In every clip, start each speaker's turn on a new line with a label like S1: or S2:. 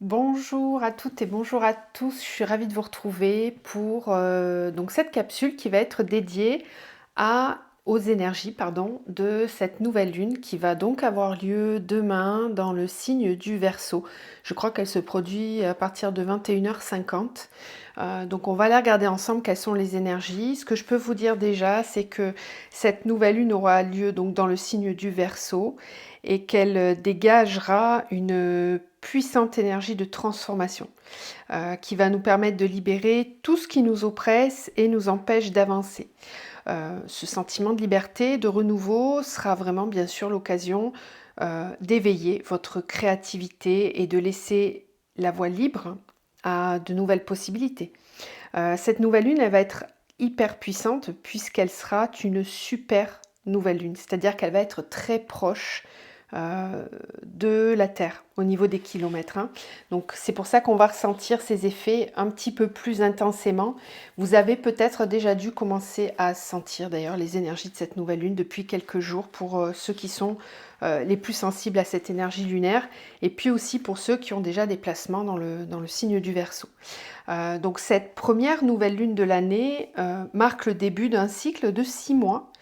S1: Bonjour à toutes et bonjour à tous, je suis ravie de vous retrouver pour donc cette capsule qui va être dédiée aux énergies de cette nouvelle lune qui va donc avoir lieu demain dans le signe du Verseau. Je crois qu'elle se produit à partir de 21h50. Donc on va aller regarder ensemble quelles sont les énergies. Ce que je peux vous dire déjà, c'est que cette nouvelle lune aura lieu donc dans le signe du Verseau et qu'elle dégagera une puissante énergie de transformation qui va nous permettre de libérer tout ce qui nous oppresse et nous empêche d'avancer. Ce sentiment de liberté, de renouveau, sera vraiment bien sûr l'occasion d'éveiller votre créativité et de laisser la voie libre à de nouvelles possibilités. Cette nouvelle lune, elle va être hyper puissante puisqu'elle sera une super nouvelle lune, c'est-à-dire qu'elle va être très proche de la Terre au niveau des kilomètres. Donc c'est pour ça qu'on va ressentir ces effets un petit peu plus intensément. Vous avez peut-être déjà dû commencer à sentir d'ailleurs les énergies de cette nouvelle lune depuis quelques jours pour ceux qui sont les plus sensibles à cette énergie lunaire et puis aussi pour ceux qui ont déjà des placements dans le signe du Verseau. Donc cette première nouvelle lune de l'année marque le début d'un cycle de 6 mois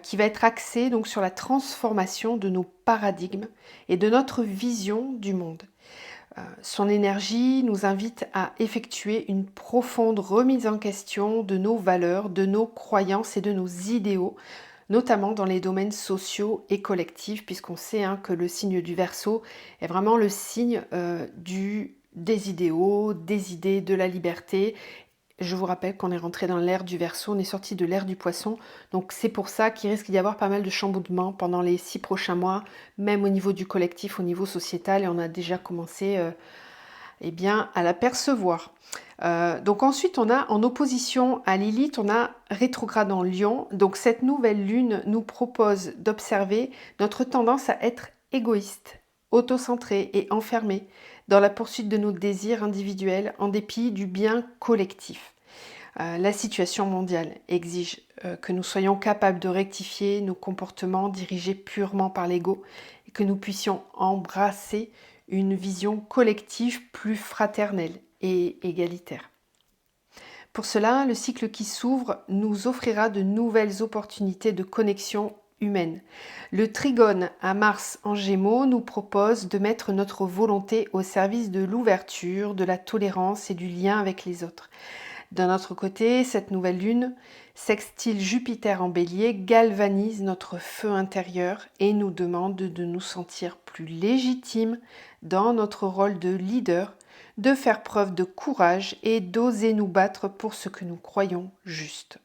S1: qui va être axé donc sur la transformation de nos paradigmes et de notre vision du monde. Son énergie nous invite à effectuer une profonde remise en question de nos valeurs, de nos croyances et de nos idéaux, notamment dans les domaines sociaux et collectifs, puisqu'on sait que le signe du Verseau est vraiment le signe des idéaux, des idées, de la liberté. Je vous rappelle qu'on est rentré dans l'ère du Verseau, on est sorti de l'ère du Poisson, donc c'est pour ça qu'il risque d'y avoir pas mal de chamboulements pendant les 6 prochains mois, même au niveau du collectif, au niveau sociétal, et on a déjà commencé à l'apercevoir. Donc ensuite, on a en opposition à Lilith, on a rétrograde en Lion. Donc cette nouvelle lune nous propose d'observer notre tendance à être égoïste, autocentré et enfermé dans la poursuite de nos désirs individuels en dépit du bien collectif. La situation mondiale exige que nous soyons capables de rectifier nos comportements dirigés purement par l'ego et que nous puissions embrasser une vision collective plus fraternelle et égalitaire. Pour cela, le cycle qui s'ouvre nous offrira de nouvelles opportunités de connexion humaine. Le trigone à Mars en Gémeaux nous propose de mettre notre volonté au service de l'ouverture, de la tolérance et du lien avec les autres. D'un autre côté, cette nouvelle lune, sextile Jupiter en Bélier, galvanise notre feu intérieur et nous demande de nous sentir plus légitimes dans notre rôle de leader, de faire preuve de courage et d'oser nous battre pour ce que nous croyons juste.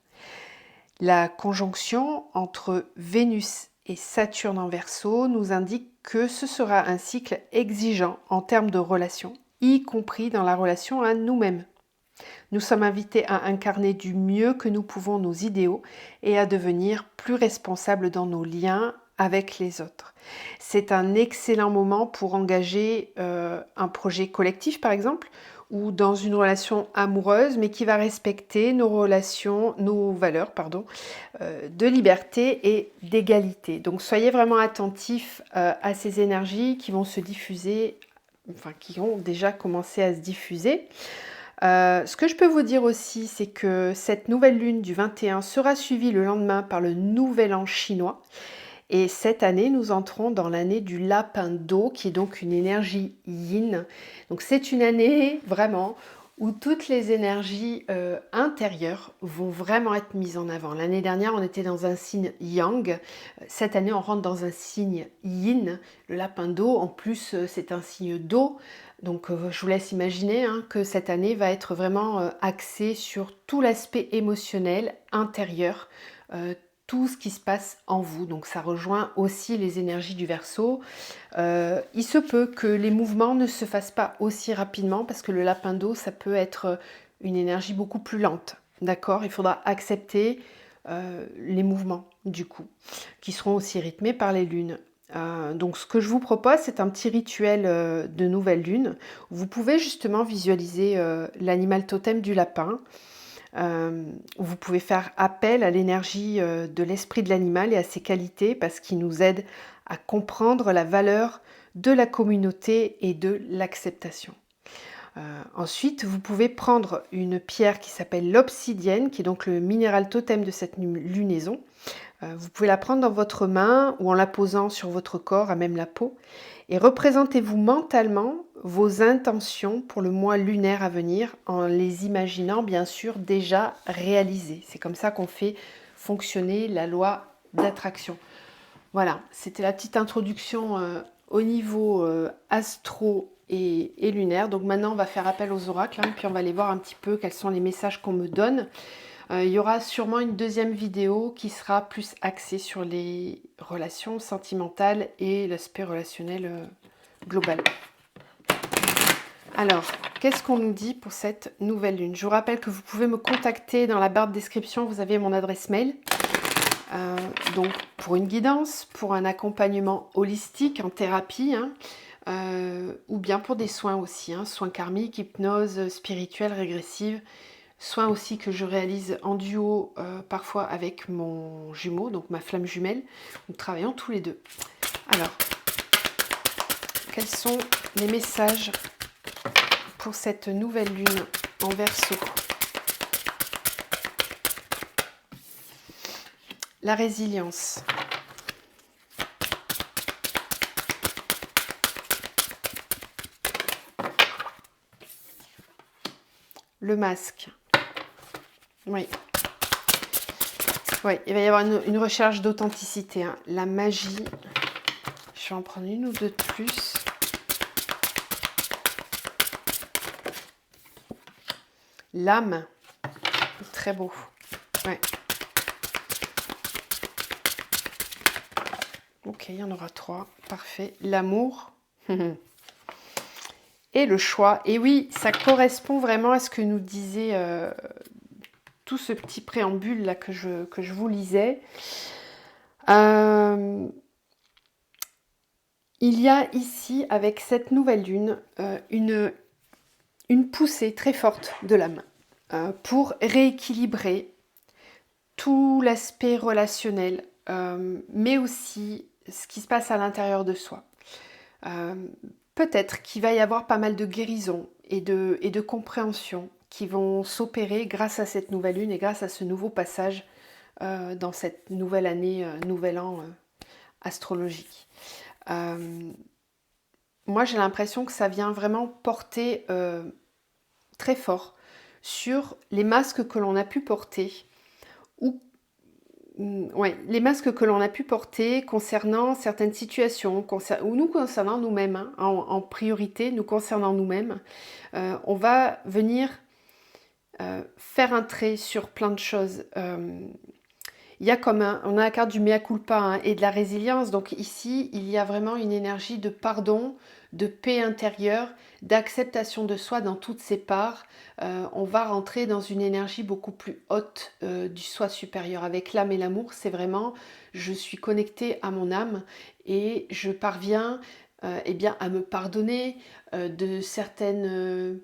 S1: La conjonction entre Vénus et Saturne en Verseau nous indique que ce sera un cycle exigeant en termes de relations, y compris dans la relation à nous-mêmes. Nous sommes invités à incarner du mieux que nous pouvons nos idéaux et à devenir plus responsables dans nos liens avec les autres. C'est un excellent moment pour engager un projet collectif par exemple ou dans une relation amoureuse mais qui va respecter nos valeurs de liberté et d'égalité. Donc soyez vraiment attentifs à ces énergies qui vont se diffuser, qui ont déjà commencé à se diffuser. Ce que je peux vous dire aussi, c'est que cette nouvelle lune du 21 sera suivie le lendemain par le nouvel an chinois. Et cette année, nous entrons dans l'année du lapin d'eau, qui est donc une énergie yin. Donc c'est une année vraiment où toutes les énergies intérieures vont vraiment être mises en avant. L'année dernière, on était dans un signe yang. Cette année, on rentre dans un signe yin. Le lapin d'eau, en plus, c'est un signe d'eau. Donc je vous laisse imaginer que cette année va être vraiment axée sur tout l'aspect émotionnel, intérieur, tout ce qui se passe en vous. Donc ça rejoint aussi les énergies du Verseau. Il se peut que les mouvements ne se fassent pas aussi rapidement parce que le lapin d'eau, ça peut être une énergie beaucoup plus lente. D'accord? Il faudra accepter les mouvements du coup, qui seront aussi rythmés par les lunes. Donc ce que je vous propose, c'est un petit rituel de nouvelle lune. Vous pouvez justement visualiser l'animal totem du lapin. Vous pouvez faire appel à l'énergie de l'esprit de l'animal et à ses qualités parce qu'il nous aide à comprendre la valeur de la communauté et de l'acceptation. Ensuite, vous pouvez prendre une pierre qui s'appelle l'obsidienne, qui est donc le minéral totem de cette lunaison. Vous pouvez la prendre dans votre main ou en la posant sur votre corps, à même la peau, et représentez-vous mentalement vos intentions pour le mois lunaire à venir en les imaginant bien sûr déjà réalisées. C'est comme ça qu'on fait fonctionner la loi d'attraction. Voilà, c'était la petite introduction au niveau astro et lunaire. Donc maintenant, on va faire appel aux oracles, hein, puis on va aller voir un petit peu quels sont les messages qu'on me donne. Il y aura sûrement une deuxième vidéo qui sera plus axée sur les relations sentimentales et l'aspect relationnel global. Alors, qu'est-ce qu'on nous dit pour cette nouvelle lune? Je vous rappelle que vous pouvez me contacter dans la barre de description, vous avez mon adresse mail. Donc, pour une guidance, pour un accompagnement holistique en thérapie, hein, ou bien pour des soins aussi, hein, soins karmiques, hypnose spirituelle, régressive, soins aussi que je réalise en duo parfois avec mon jumeau, donc ma flamme jumelle. Nous travaillons tous les deux. Alors, quels sont les messages pour cette nouvelle lune en Verseau? La résilience. Le masque. Oui. Oui, il va y avoir une recherche d'authenticité. Hein. La magie. Je vais en prendre une ou deux de plus. L'âme. Très beau. Ouais. Ok, il y en aura 3. Parfait. L'amour. Et le choix. Et oui, ça correspond vraiment à ce que nous disait tout ce petit préambule là que je vous lisais. Il y a ici, avec cette nouvelle lune, une poussée très forte de l'âme pour rééquilibrer tout l'aspect relationnel, mais aussi ce qui se passe à l'intérieur de soi. Peut-être qu'il va y avoir pas mal de guérison et de compréhension qui vont s'opérer grâce à cette nouvelle lune et grâce à ce nouveau passage dans cette nouvelle année, nouvel an astrologique. Moi, j'ai l'impression que ça vient vraiment porter très fort sur les masques que l'on a pu porter ou ouais, les masques que l'on a pu porter concernant certaines situations, ou nous concernant nous-mêmes, hein, en priorité, nous concernant nous-mêmes, on va venir faire un trait sur plein de choses. Il y a on a la carte du mea culpa hein, et de la résilience, donc ici il y a vraiment une énergie de pardon, de paix intérieure, d'acceptation de soi dans toutes ses parts. On va rentrer dans une énergie beaucoup plus haute du soi supérieur. Avec l'âme et l'amour, c'est vraiment je suis connectée à mon âme et je parviens eh bien, à me pardonner de certaines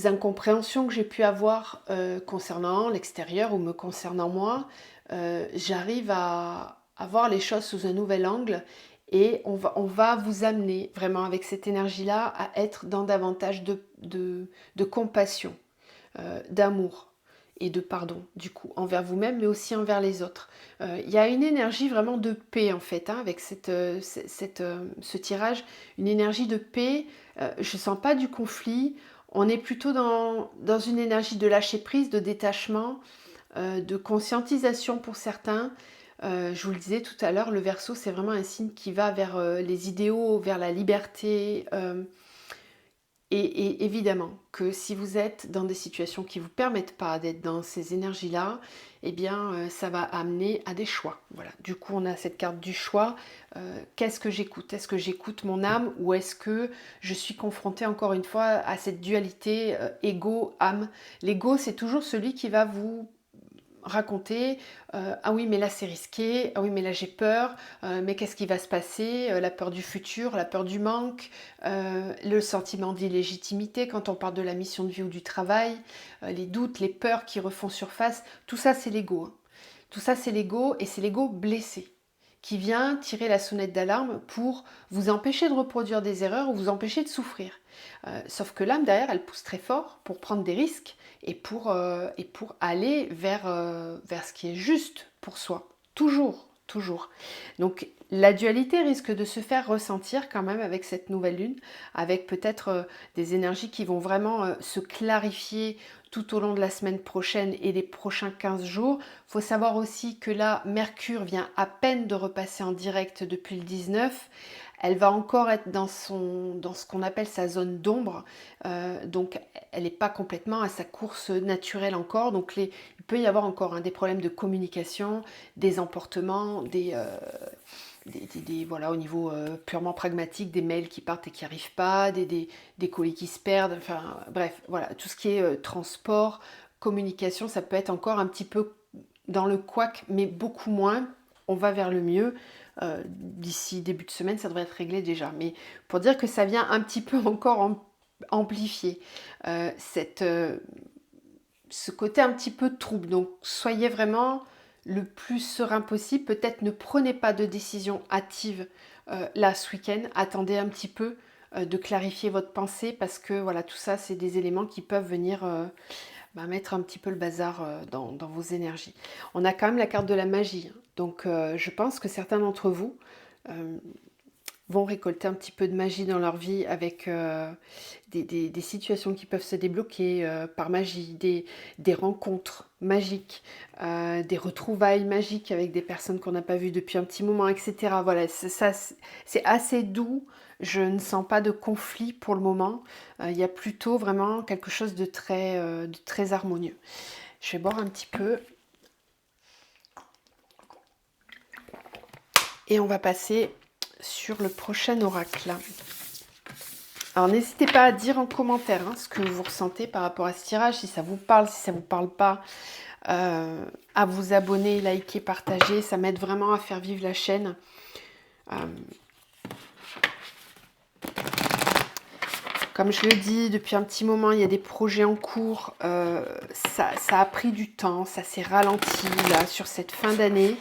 S1: incompréhensions que j'ai pu avoir concernant l'extérieur ou me concernant moi. J'arrive à voir les choses sous un nouvel angle et on va vous amener vraiment avec cette énergie-là à être dans davantage de compassion, d'amour et de pardon, du coup, envers vous-même, mais aussi envers les autres. Il y a une énergie vraiment de paix, en fait, hein, avec ce tirage, une énergie de paix. Je ne sens pas du conflit. On est plutôt dans une énergie de lâcher prise, de détachement, de conscientisation pour certains. Je vous le disais tout à l'heure, le Verseau, c'est vraiment un signe qui va vers les idéaux, vers la liberté. Et évidemment que si vous êtes dans des situations qui ne vous permettent pas d'être dans ces énergies-là, eh bien, ça va amener à des choix. Voilà. Du coup, on a cette carte du choix. Qu'est-ce que j'écoute? Est-ce que j'écoute mon âme ou est-ce que je suis confrontée encore une fois à cette dualité ego-âme? L'ego, c'est toujours celui qui va vous raconter ah oui mais là c'est risqué, ah oui mais là j'ai peur, mais qu'est-ce qui va se passer, la peur du futur, la peur du manque, le sentiment d'illégitimité quand on parle de la mission de vie ou du travail, les doutes, les peurs qui refont surface, tout ça c'est l'ego. Tout ça c'est l'ego et c'est l'ego blessé qui vient tirer la sonnette d'alarme pour vous empêcher de reproduire des erreurs ou vous empêcher de souffrir. Sauf que l'âme derrière, elle pousse très fort pour prendre des risques et pour aller vers ce qui est juste pour soi. Toujours, toujours. Donc la dualité risque de se faire ressentir quand même avec cette nouvelle lune, avec peut-être des énergies qui vont vraiment se clarifier tout au long de la semaine prochaine et les prochains 15 jours. Il faut savoir aussi que là, Mercure vient à peine de repasser en direct depuis le 19. Elle va encore être dans ce qu'on appelle sa zone d'ombre, donc elle n'est pas complètement à sa course naturelle encore, donc il peut y avoir encore des problèmes de communication, des emportements, voilà, au niveau purement pragmatique, des mails qui partent et qui n'arrivent pas, des colis qui se perdent, enfin bref, voilà, tout ce qui est transport, communication, ça peut être encore un petit peu dans le couac, mais beaucoup moins. On va vers le mieux. D'ici début de semaine, ça devrait être réglé déjà. Mais pour dire que ça vient un petit peu encore amplifier ce côté un petit peu trouble. Donc soyez vraiment le plus serein possible. Peut-être ne prenez pas de décision hâtive là ce week-end. Attendez un petit peu de clarifier votre pensée parce que voilà, tout ça, c'est des éléments qui peuvent venir mettre un petit peu le bazar dans vos énergies. On a quand même la carte de la magie. Donc je pense que certains d'entre vous vont récolter un petit peu de magie dans leur vie avec des situations qui peuvent se débloquer par magie, des rencontres magiques, des retrouvailles magiques avec des personnes qu'on n'a pas vues depuis un petit moment, etc. Voilà, c'est assez doux. Je ne sens pas de conflit pour le moment. Il y a plutôt vraiment quelque chose de très harmonieux. Je vais boire un petit peu. Et on va passer sur le prochain oracle. Alors n'hésitez pas à dire en commentaire ce que vous ressentez par rapport à ce tirage, si ça vous parle, si ça ne vous parle pas, à vous abonner, liker, partager, ça m'aide vraiment à faire vivre la chaîne. Comme je le dis, depuis un petit moment, il y a des projets en cours, ça a pris du temps, ça s'est ralenti là sur cette fin d'année.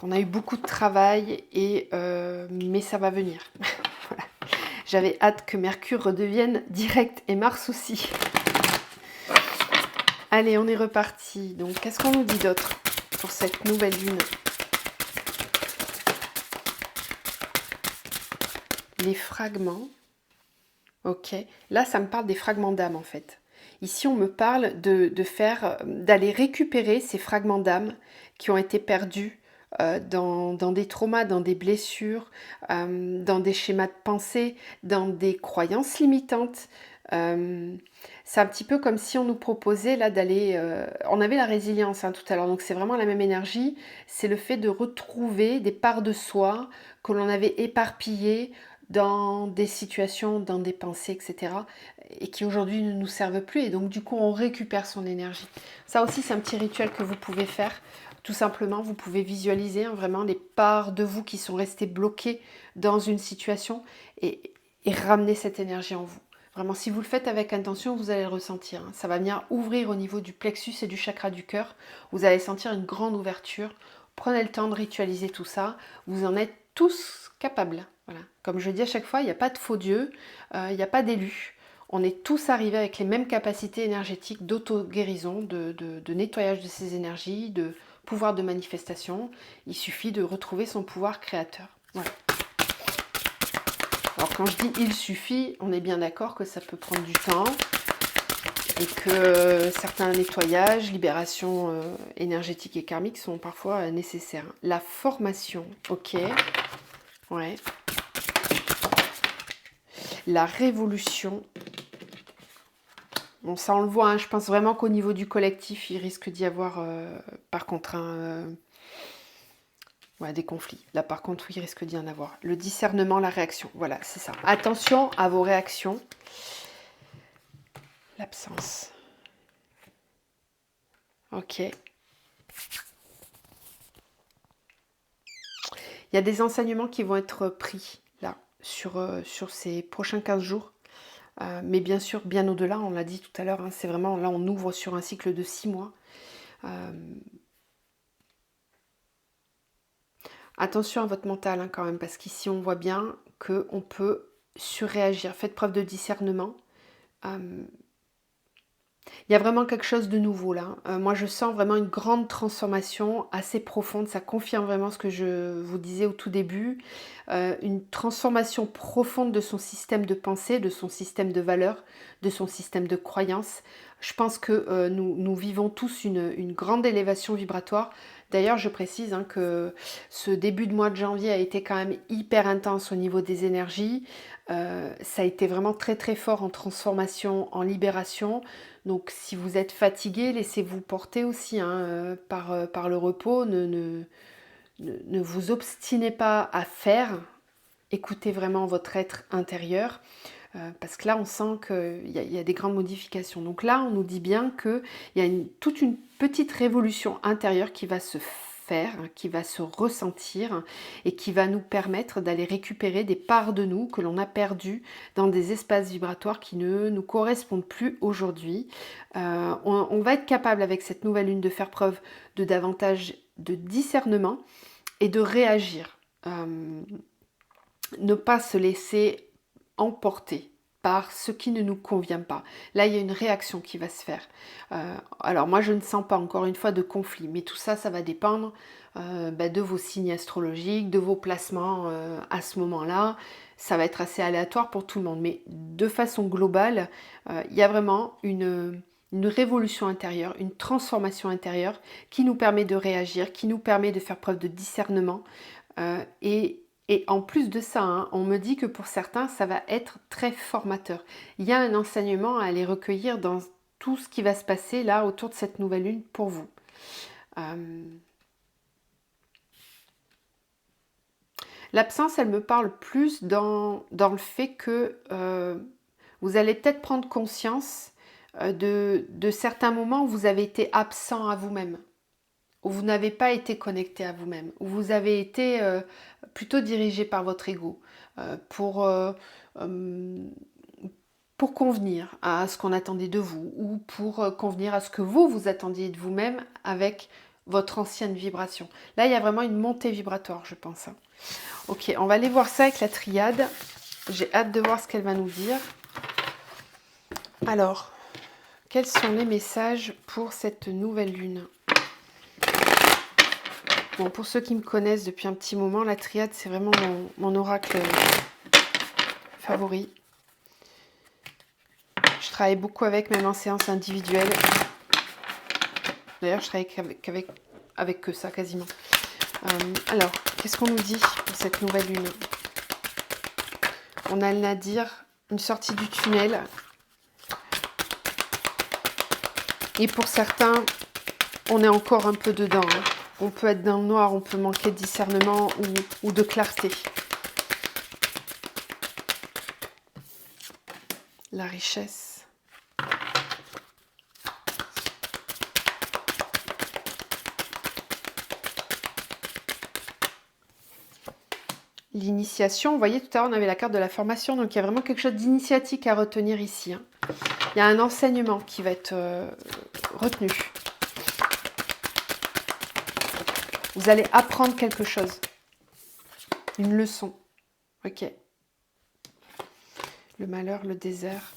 S1: On a eu beaucoup de travail, mais ça va venir. Voilà. J'avais hâte que Mercure redevienne direct et Mars aussi. Allez, on est reparti. Donc, qu'est-ce qu'on nous dit d'autre pour cette nouvelle lune? Les fragments. Ok. Là, ça me parle des fragments d'âme, en fait. Ici, on me parle d'aller récupérer ces fragments d'âme qui ont été perdus dans des traumas, dans des blessures, dans des schémas de pensée, dans des croyances limitantes. C'est un petit peu comme si on nous proposait là d'aller... on avait la résilience tout à l'heure, donc c'est vraiment la même énergie. C'est le fait de retrouver des parts de soi que l'on avait éparpillées dans des situations, dans des pensées, etc. et qui aujourd'hui ne nous servent plus. Et donc du coup, on récupère son énergie. Ça aussi, c'est un petit rituel que vous pouvez faire. Tout simplement, vous pouvez visualiser vraiment les parts de vous qui sont restées bloquées dans une situation et ramener cette énergie en vous. Vraiment, si vous le faites avec intention, vous allez le ressentir. Ça va venir ouvrir au niveau du plexus et du chakra du cœur. Vous allez sentir une grande ouverture. Prenez le temps de ritualiser tout ça. Vous en êtes tous capables. Voilà. Comme je dis à chaque fois, il n'y a pas de faux dieu, il n'y a pas d'élu. On est tous arrivés avec les mêmes capacités énergétiques d'auto-guérison, de nettoyage de ces énergies, de pouvoir de manifestation. Il suffit de retrouver son pouvoir créateur. Voilà. Alors quand je dis il suffit, on est bien d'accord que ça peut prendre du temps et que certains nettoyages, libérations énergétiques et karmiques sont parfois nécessaires. La formation, ok, ouais. La révolution. Bon, ça on le voit, je pense vraiment qu'au niveau du collectif, il risque d'y avoir par contre des conflits. Là par contre, oui, il risque d'y en avoir. Le discernement, la réaction, voilà, c'est ça. Attention à vos réactions. L'absence. Ok. Il y a des enseignements qui vont être pris là, sur ces prochains 15 jours. Mais bien sûr, bien au-delà, on l'a dit tout à l'heure, c'est vraiment, là on ouvre sur un cycle de 6 mois. Attention à votre mental hein, quand même, parce qu'ici on voit bien qu'on peut surréagir. Faites preuve de discernement. Euh, Il y a vraiment quelque chose de nouveau là. Moi, je sens vraiment une grande transformation assez profonde. Ça confirme vraiment ce que je vous disais au tout début. Une transformation profonde de son système de pensée, de son système de valeurs, de son système de croyances. Je pense que nous vivons tous une grande élévation vibratoire. D'ailleurs, je précise hein, que ce début de mois de janvier a été quand même hyper intense au niveau des énergies. Ça a été vraiment très très fort en transformation, en libération. Donc si vous êtes fatigué, laissez-vous porter aussi hein, par le repos. Ne vous obstinez pas à faire. Écoutez vraiment votre être intérieur. Parce que là, on sent qu'il y a des grandes modifications. Donc là, on nous dit bien qu'il y a toute une petite révolution intérieure qui va se faire, qui va se ressentir et qui va nous permettre d'aller récupérer des parts de nous que l'on a perdues dans des espaces vibratoires qui ne nous correspondent plus aujourd'hui. On va être capable avec cette nouvelle lune de faire preuve de davantage de discernement et de réagir. Ne pas se laisser emporter par ce qui ne nous convient pas. Là, il y a une réaction qui va se faire. Alors moi, je ne sens pas encore une fois de conflit, mais tout ça, ça va dépendre de vos signes astrologiques, de vos placements à ce moment-là. Ça va être assez aléatoire pour tout le monde, mais de façon globale, il y a vraiment une révolution intérieure, une transformation intérieure qui nous permet de réagir, qui nous permet de faire preuve de discernement et en plus de ça, hein, on me dit que pour certains, ça va être très formateur. Il y a un enseignement à aller recueillir dans tout ce qui va se passer là autour de cette nouvelle lune pour vous. L'absence, elle me parle plus dans le fait que vous allez peut-être prendre conscience de certains moments où vous avez été absent à vous-même, où vous n'avez pas été connecté à vous-même, où vous avez été plutôt dirigé par votre ego pour convenir à ce qu'on attendait de vous ou pour convenir à ce que vous attendiez de vous-même avec votre ancienne vibration. Là, il y a vraiment une montée vibratoire, je pense. Ok, on va aller voir ça avec la triade. J'ai hâte de voir ce qu'elle va nous dire. Alors, quels sont les messages pour cette nouvelle lune ? Bon, pour ceux qui me connaissent depuis un petit moment, la triade, c'est vraiment mon oracle favori. Je travaille beaucoup avec, même en séance individuelle. D'ailleurs, je travaille avec que ça, quasiment. Alors, qu'est-ce qu'on nous dit pour cette nouvelle lune ? On a le nadir, une sortie du tunnel. Et pour certains, on est encore un peu dedans. Hein. On peut être dans le noir, on peut manquer de discernement ou de clarté. La richesse. L'initiation, vous voyez, tout à l'heure, on avait la carte de la formation, donc il y a vraiment quelque chose d'initiatique à retenir ici. Hein. Il y a un enseignement qui va être retenu. Vous allez apprendre quelque chose. Une leçon. Ok. Le malheur, le désert.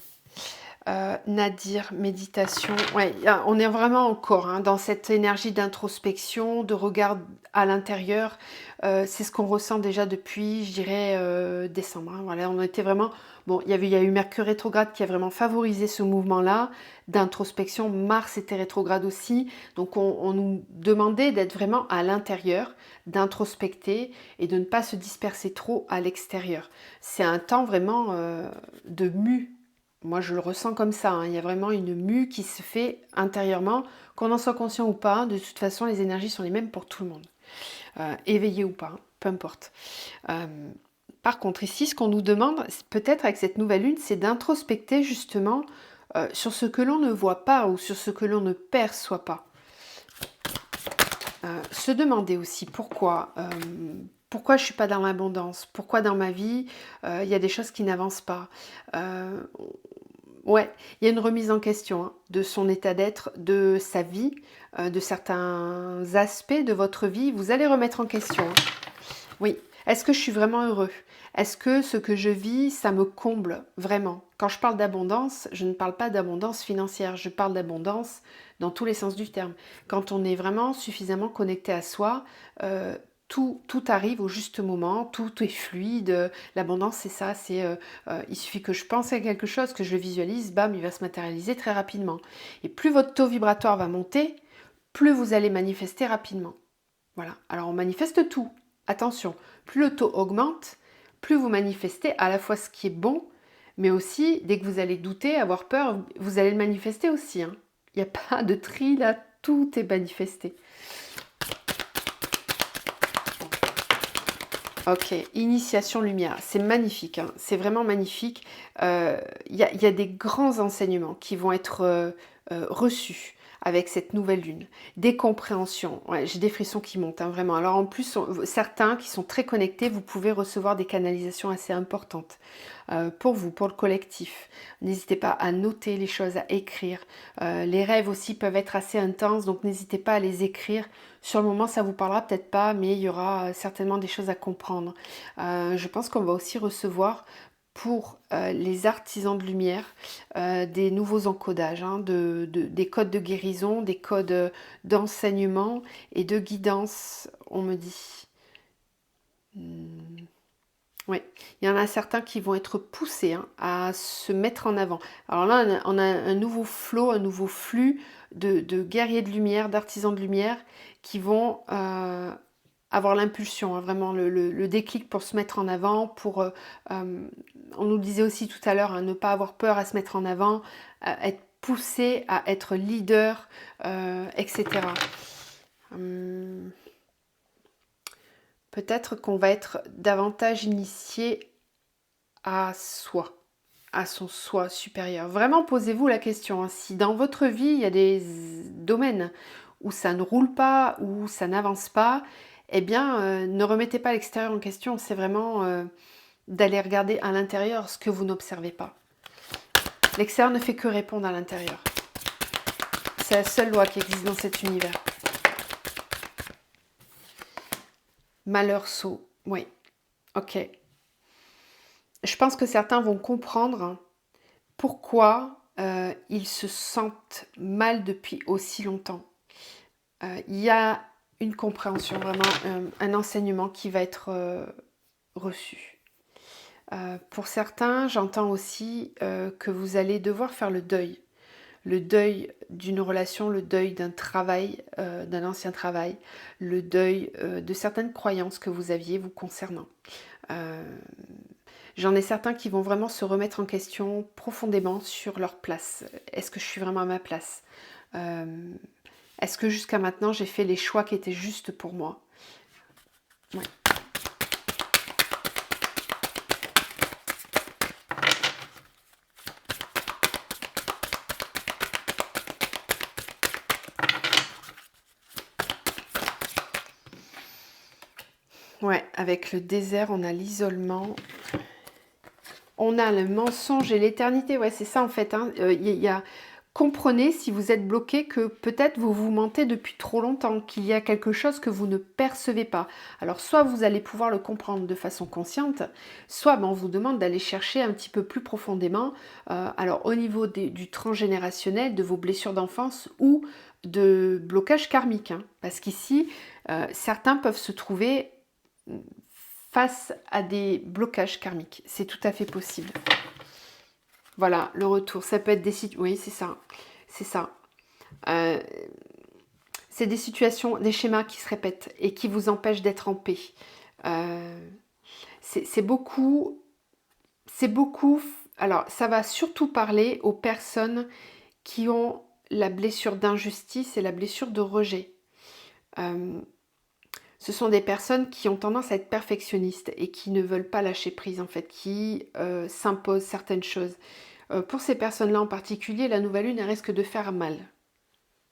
S1: Nadir, méditation. Ouais, on est vraiment encore hein, dans cette énergie d'introspection, de regard à l'intérieur. C'est ce qu'on ressent déjà depuis, je dirais, décembre. Hein. Voilà, on était vraiment... Bon, il y a eu Mercure rétrograde qui a vraiment favorisé ce mouvement-là d'introspection. Mars était rétrograde aussi. Donc, on nous demandait d'être vraiment à l'intérieur, d'introspecter et de ne pas se disperser trop à l'extérieur. C'est un temps vraiment de mue. Moi, je le ressens comme ça. Hein. Il y a vraiment une mue qui se fait intérieurement. Qu'on en soit conscient ou pas, de toute façon, les énergies sont les mêmes pour tout le monde. Éveillé ou pas, hein, peu importe. Par contre, ici, ce qu'on nous demande, peut-être avec cette nouvelle lune, c'est d'introspecter justement sur ce que l'on ne voit pas ou sur ce que l'on ne perçoit pas. Se demander aussi pourquoi je ne suis pas dans l'abondance, pourquoi dans ma vie il y a des choses qui n'avancent pas. Ouais, il y a une remise en question hein, de son état d'être, de sa vie, de certains aspects de votre vie. Vous allez remettre en question. Hein. Oui. Est-ce que je suis vraiment heureux? Est-ce que ce que je vis, ça me comble vraiment? Quand je parle d'abondance, je ne parle pas d'abondance financière, je parle d'abondance dans tous les sens du terme. Quand on est vraiment suffisamment connecté à soi, tout arrive au juste moment, tout est fluide. L'abondance, c'est ça, il suffit que je pense à quelque chose, que je le visualise, bam, il va se matérialiser très rapidement. Et plus votre taux vibratoire va monter, plus vous allez manifester rapidement. Voilà. Alors on manifeste tout. Attention, plus le taux augmente, plus vous manifestez à la fois ce qui est bon, mais aussi dès que vous allez douter, avoir peur, vous allez le manifester aussi, hein. Il n'y a pas de tri là, tout est manifesté. Ok, initiation lumière, c'est magnifique, hein. C'est vraiment magnifique. Il y a des grands enseignements qui vont être reçus avec cette nouvelle lune. Des compréhensions, ouais, j'ai des frissons qui montent, hein, vraiment. Alors en plus, certains qui sont très connectés, vous pouvez recevoir des canalisations assez importantes pour vous, pour le collectif. N'hésitez pas à noter les choses, à écrire. Les rêves aussi peuvent être assez intenses, donc n'hésitez pas à les écrire. Sur le moment, ça vous parlera peut-être pas, mais il y aura certainement des choses à comprendre. Je pense qu'on va aussi recevoir pour les artisans de lumière des nouveaux encodages, hein, des codes de guérison, des codes d'enseignement et de guidance, on me dit. Oui, il y en a certains qui vont être poussés, hein, à se mettre en avant. Alors là, on a un nouveau flot, un nouveau flux de guerriers de lumière, d'artisans de lumière qui vont avoir l'impulsion, hein, vraiment le déclic pour se mettre en avant, on nous le disait aussi tout à l'heure, hein, ne pas avoir peur à se mettre en avant, être poussé à être leader, etc. Peut-être qu'on va être davantage initié à soi, à son soi supérieur. Vraiment, posez-vous la question, hein, si dans votre vie, il y a des domaines où ça ne roule pas, où ça n'avance pas, eh bien, ne remettez pas l'extérieur en question. C'est vraiment d'aller regarder à l'intérieur ce que vous n'observez pas. L'extérieur ne fait que répondre à l'intérieur. C'est la seule loi qui existe dans cet univers. Malheur sot, oui, ok. Je pense que certains vont comprendre pourquoi ils se sentent mal depuis aussi longtemps. Il y a une compréhension, vraiment un enseignement qui va être reçu. Pour certains, j'entends aussi que vous allez devoir faire le deuil d'une relation, le deuil d'un travail, d'un ancien travail, le deuil de certaines croyances que vous aviez vous concernant. J'en ai certains qui vont vraiment se remettre en question profondément sur leur place. Est-ce que je suis vraiment à ma place? Est-ce que jusqu'à maintenant j'ai fait les choix qui étaient justes pour moi? Ouais. Ouais, avec le désert, on a l'isolement. On a le mensonge et l'éternité. Ouais, c'est ça en fait, hein. Comprenez, si vous êtes bloqué, que peut-être vous vous mentez depuis trop longtemps, qu'il y a quelque chose que vous ne percevez pas. Alors soit vous allez pouvoir le comprendre de façon consciente, soit on vous demande d'aller chercher un petit peu plus profondément, alors au niveau du transgénérationnel, de vos blessures d'enfance ou de blocages karmiques, hein. Parce qu'ici, certains peuvent se trouver face à des blocages karmiques. C'est tout à fait possible. Voilà, le retour. Ça peut être des situations... Oui, c'est ça. C'est ça. C'est des situations, des schémas qui se répètent et qui vous empêchent d'être en paix. C'est beaucoup... C'est beaucoup... Alors, ça va surtout parler aux personnes qui ont la blessure d'injustice et la blessure de rejet. Ce sont des personnes qui ont tendance à être perfectionnistes et qui ne veulent pas lâcher prise, en fait, qui s'imposent certaines choses. Pour ces personnes-là en particulier, la nouvelle lune elle risque de faire mal.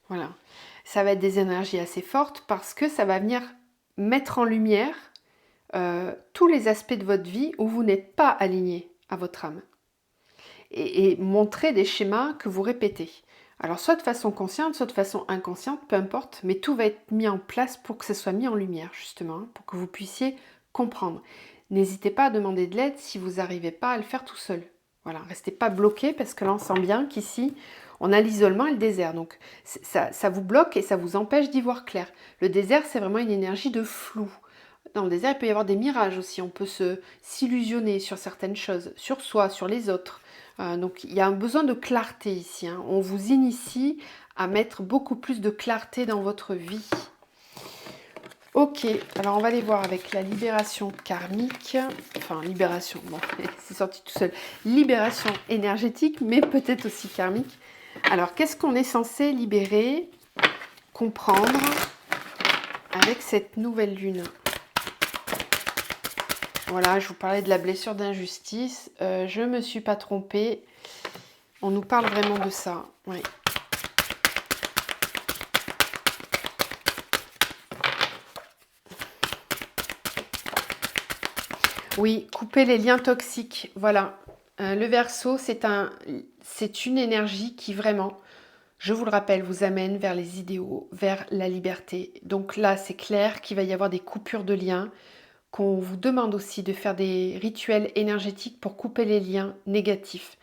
S1: Voilà. Ça va être des énergies assez fortes parce que ça va venir mettre en lumière tous les aspects de votre vie où vous n'êtes pas aligné à votre âme. Et montrer des schémas que vous répétez. Alors soit de façon consciente, soit de façon inconsciente, peu importe, mais tout va être mis en place pour que ça soit mis en lumière, justement, hein, pour que vous puissiez comprendre. N'hésitez pas à demander de l'aide si vous n'arrivez pas à le faire tout seul. Voilà, restez pas bloqué parce que là on sent bien qu'ici on a l'isolement et le désert. Donc ça vous bloque et ça vous empêche d'y voir clair. Le désert, c'est vraiment une énergie de flou. Dans le désert, il peut y avoir des mirages aussi. On peut s'illusionner sur certaines choses, sur soi, sur les autres. Donc il y a un besoin de clarté ici. Hein. On vous initie à mettre beaucoup plus de clarté dans votre vie. Ok, alors on va aller voir avec la libération karmique. Enfin, libération, bon, c'est sorti tout seul. Libération énergétique, mais peut-être aussi karmique. Alors, qu'est-ce qu'on est censé libérer, comprendre avec cette nouvelle lune? Voilà, je vous parlais de la blessure d'injustice. Je ne me suis pas trompée. On nous parle vraiment de ça. Oui. Oui, couper les liens toxiques. Voilà. Le Verseau, c'est une énergie qui vraiment, je vous le rappelle, vous amène vers les idéaux, vers la liberté. Donc là, c'est clair qu'il va y avoir des coupures de liens, qu'on vous demande aussi de faire des rituels énergétiques pour couper les liens négatifs.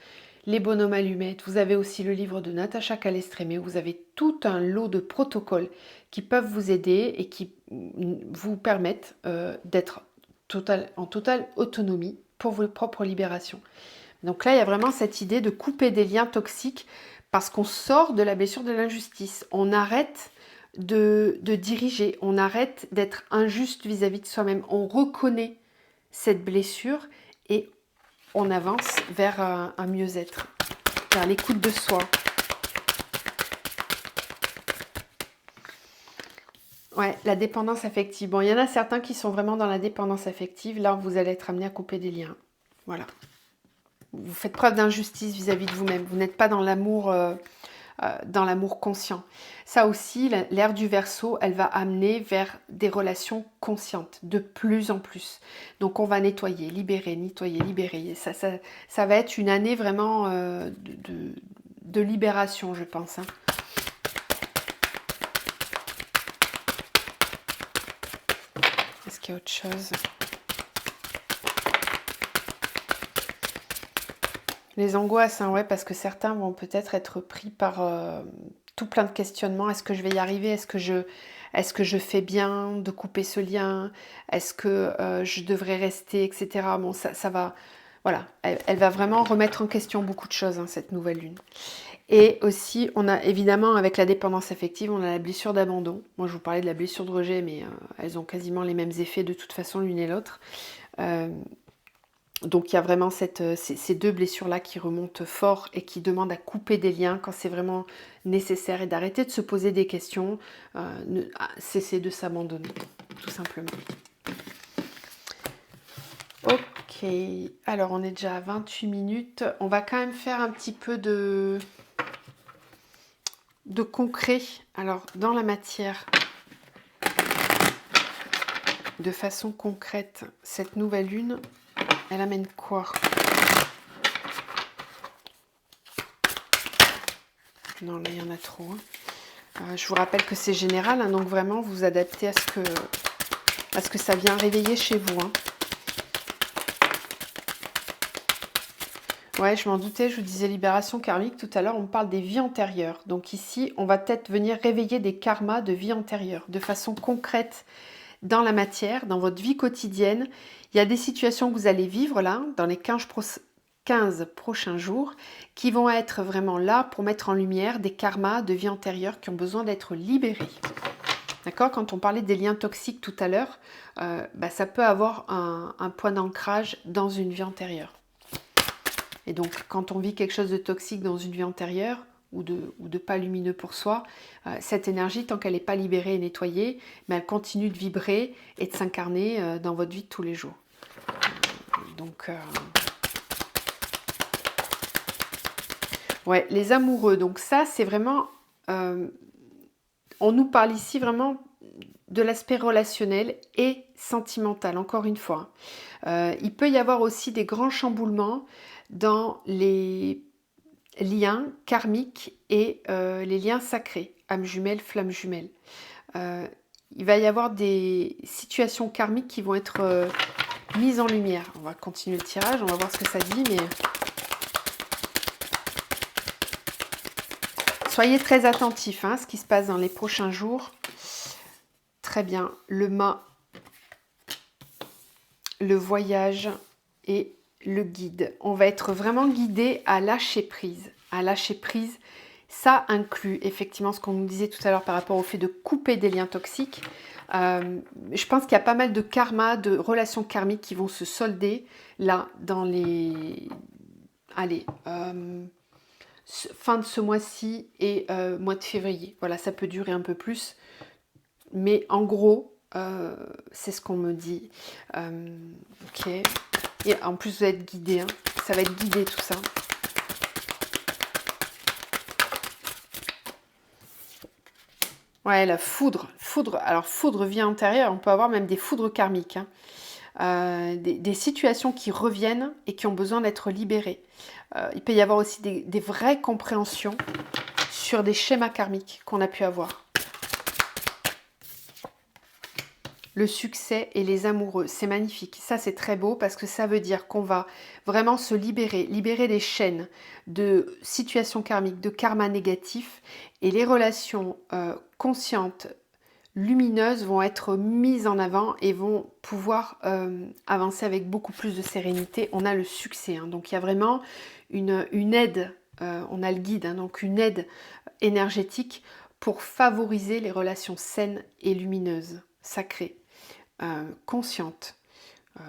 S1: Les bonhommes allumettes, vous avez aussi le livre de Natacha Calestrémé, vous avez tout un lot de protocoles qui peuvent vous aider et qui vous permettent d'être en totale autonomie pour vos propres libérations. Donc là, il y a vraiment cette idée de couper des liens toxiques parce qu'on sort de la blessure de l'injustice. On arrête de diriger, on arrête d'être injuste vis-à-vis de soi-même. On reconnaît cette blessure et on avance vers un mieux-être, vers l'écoute de soi. Ouais, la dépendance affective. Bon, il y en a certains qui sont vraiment dans la dépendance affective. Là, vous allez être amené à couper des liens. Voilà. Vous faites preuve d'injustice vis-à-vis de vous-même. Vous n'êtes pas dans l'amour conscient. Ça aussi, l'ère du Verseau, elle va amener vers des relations conscientes, de plus en plus. Donc on va nettoyer, libérer, libérer. Ça va être une année vraiment de libération, je pense. Hein. Est-ce qu'il y a autre chose ? Les angoisses, hein, ouais, parce que certains vont peut-être être pris par tout plein de questionnements. Est-ce que je vais y arriver? Est-ce que je fais bien de couper ce lien? Est-ce que je devrais rester, etc. Bon, ça va, voilà, elle va vraiment remettre en question beaucoup de choses, hein, cette nouvelle lune. Et aussi, on a évidemment, avec la dépendance affective, on a la blessure d'abandon. Moi, je vous parlais de la blessure de rejet, mais elles ont quasiment les mêmes effets de toute façon l'une et l'autre. Donc il y a vraiment ces deux blessures-là qui remontent fort et qui demandent à couper des liens quand c'est vraiment nécessaire et d'arrêter de se poser des questions, cesser de s'abandonner, tout simplement. Ok, alors on est déjà à 28 minutes. On va quand même faire un petit peu de concret. Alors dans la matière, de façon concrète, cette nouvelle lune, elle amène quoi? Non, là, il y en a trop. Hein. Je vous rappelle que c'est général, hein, donc vraiment, vous adaptez à ce que ça vient réveiller chez vous. Hein. Ouais, je m'en doutais, je vous disais libération karmique. Tout à l'heure, on parle des vies antérieures. Donc ici, on va peut-être venir réveiller des karmas de vie antérieure, de façon concrète, dans la matière, dans votre vie quotidienne. Il y a des situations que vous allez vivre là, dans les 15 prochains jours, qui vont être vraiment là pour mettre en lumière des karmas de vie antérieure qui ont besoin d'être libérés. D'accord ? Quand on parlait des liens toxiques tout à l'heure, ça peut avoir un point d'ancrage dans une vie antérieure. Et donc, quand on vit quelque chose de toxique dans une vie antérieure, ou de pas lumineux pour soi, cette énergie, tant qu'elle n'est pas libérée et nettoyée, mais elle continue de vibrer et de s'incarner dans votre vie de tous les jours. Donc, ouais, les amoureux. Donc ça, c'est vraiment... on nous parle ici vraiment de l'aspect relationnel et sentimental, encore une fois. Il peut y avoir aussi des grands chamboulements dans les liens karmiques et les liens sacrés, âme jumelle, flamme jumelle. il va y avoir des situations karmiques qui vont être mises en lumière. On va continuer le tirage, on va voir ce que ça dit, mais soyez très attentifs à ce qui se passe dans les prochains jours. Très bien, le mât, le voyage et le guide. On va être vraiment guidé à lâcher prise. À lâcher prise, ça inclut effectivement ce qu'on nous disait tout à l'heure par rapport au fait de couper des liens toxiques. Je pense qu'il y a pas mal de karma, de relations karmiques qui vont se solder là dans les... Allez, fin de ce mois-ci et mois de février. Voilà, ça peut durer un peu plus. Mais en gros, c'est ce qu'on me dit. Ok. Et en plus, vous êtes guidé. Hein. Ça va être guidé tout ça. Ouais, la foudre. Foudre. Alors, foudre, vie intérieure. On peut avoir même des foudres karmiques. Hein. Des situations qui reviennent et qui ont besoin d'être libérées. Il peut y avoir aussi des vraies compréhensions sur des schémas karmiques qu'on a pu avoir. Le succès et les amoureux, c'est magnifique. Ça, c'est très beau parce que ça veut dire qu'on va vraiment se libérer des chaînes de situations karmiques, de karma négatif. Et les relations conscientes, lumineuses vont être mises en avant et vont pouvoir avancer avec beaucoup plus de sérénité. On a le succès, hein. Donc il y a vraiment une aide, on a le guide, hein, donc une aide énergétique pour favoriser les relations saines et lumineuses, sacrées. Consciente,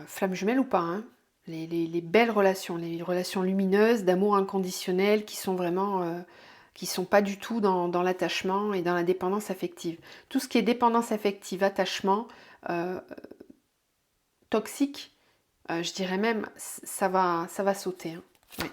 S1: flamme jumelle ou pas, hein, les belles relations, les relations lumineuses, d'amour inconditionnel qui sont vraiment, qui sont pas du tout dans l'attachement et dans la dépendance affective. Tout ce qui est dépendance affective, attachement, toxique, je dirais même, ça va sauter. Hein. Ouais.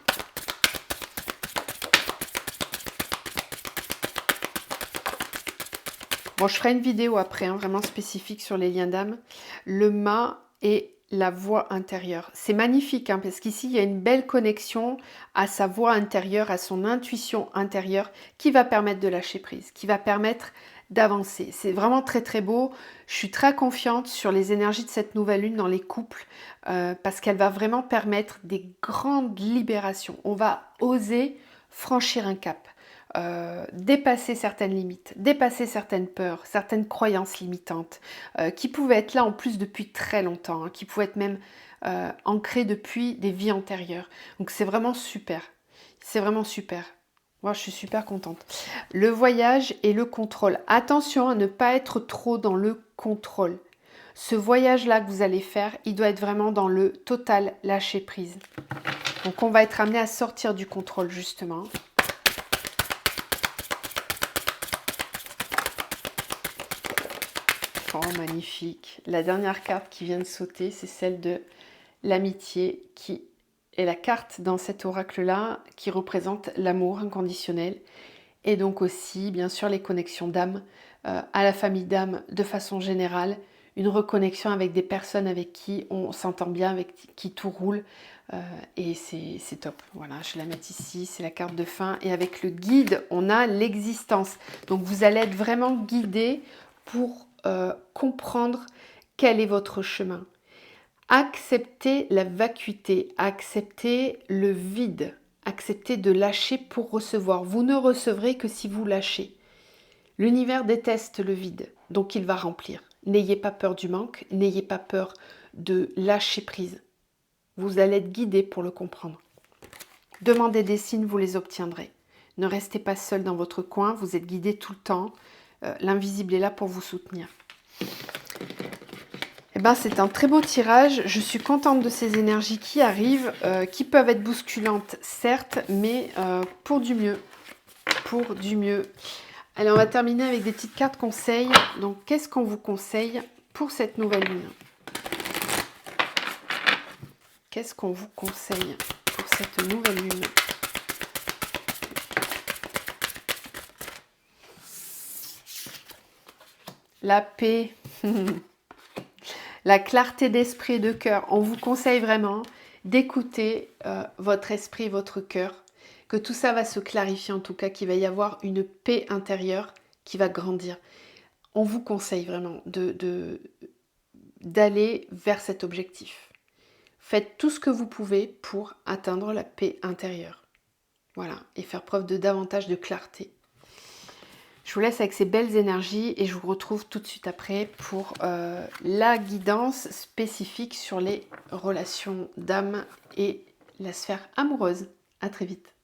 S1: Bon, je ferai une vidéo après, hein, vraiment spécifique sur les liens d'âme. Le mât et la voix intérieure. C'est magnifique, hein, parce qu'ici, il y a une belle connexion à sa voix intérieure, à son intuition intérieure, qui va permettre de lâcher prise, qui va permettre d'avancer. C'est vraiment très très beau. Je suis très confiante sur les énergies de cette nouvelle lune dans les couples, parce qu'elle va vraiment permettre des grandes libérations. On va oser franchir un cap. Dépasser certaines limites, dépasser certaines peurs, certaines croyances limitantes, qui pouvaient être là en plus depuis très longtemps, hein, qui pouvaient être même ancrées depuis des vies antérieures. Donc c'est vraiment super, c'est vraiment super. Moi je suis super contente. Le voyage et le contrôle. Attention à ne pas être trop dans le contrôle. Ce voyage-là que vous allez faire, il doit être vraiment dans le total lâcher prise. Donc on va être amené à sortir du contrôle justement. Oh, magnifique. La dernière carte qui vient de sauter, c'est celle de l'amitié qui est la carte dans cet oracle-là qui représente l'amour inconditionnel et donc aussi, bien sûr, les connexions d'âme à la famille d'âme de façon générale, une reconnexion avec des personnes avec qui on s'entend bien, avec qui tout roule et c'est top. Voilà, je vais la mettre ici, c'est la carte de fin et avec le guide, on a l'existence. Donc vous allez être vraiment guidé pour comprendre quel est votre chemin. Acceptez la vacuité, acceptez le vide, acceptez de lâcher pour recevoir. Vous ne recevrez que si vous lâchez. L'univers déteste le vide, donc il va remplir. N'ayez pas peur du manque, n'ayez pas peur de lâcher prise. Vous allez être guidé pour le comprendre. Demandez des signes, vous les obtiendrez. Ne restez pas seul dans votre coin, vous êtes guidé tout le temps. L'invisible est là pour vous soutenir. Eh ben, c'est un très beau tirage. Je suis contente de ces énergies qui arrivent, qui peuvent être bousculantes, certes, mais pour du mieux. Pour du mieux. Allez, on va terminer avec des petites cartes conseils. Donc, qu'est-ce qu'on vous conseille pour cette nouvelle lune? Qu'est-ce qu'on vous conseille pour cette nouvelle lune? La paix, la clarté d'esprit et de cœur. On vous conseille vraiment d'écouter votre esprit, votre cœur, que tout ça va se clarifier en tout cas, qu'il va y avoir une paix intérieure qui va grandir. on vous conseille vraiment d'aller vers cet objectif. Faites tout ce que vous pouvez pour atteindre la paix intérieure. Voilà, et faire preuve de davantage de clarté. Je vous laisse avec ces belles énergies et je vous retrouve tout de suite après pour la guidance spécifique sur les relations d'âme et la sphère amoureuse. À très vite.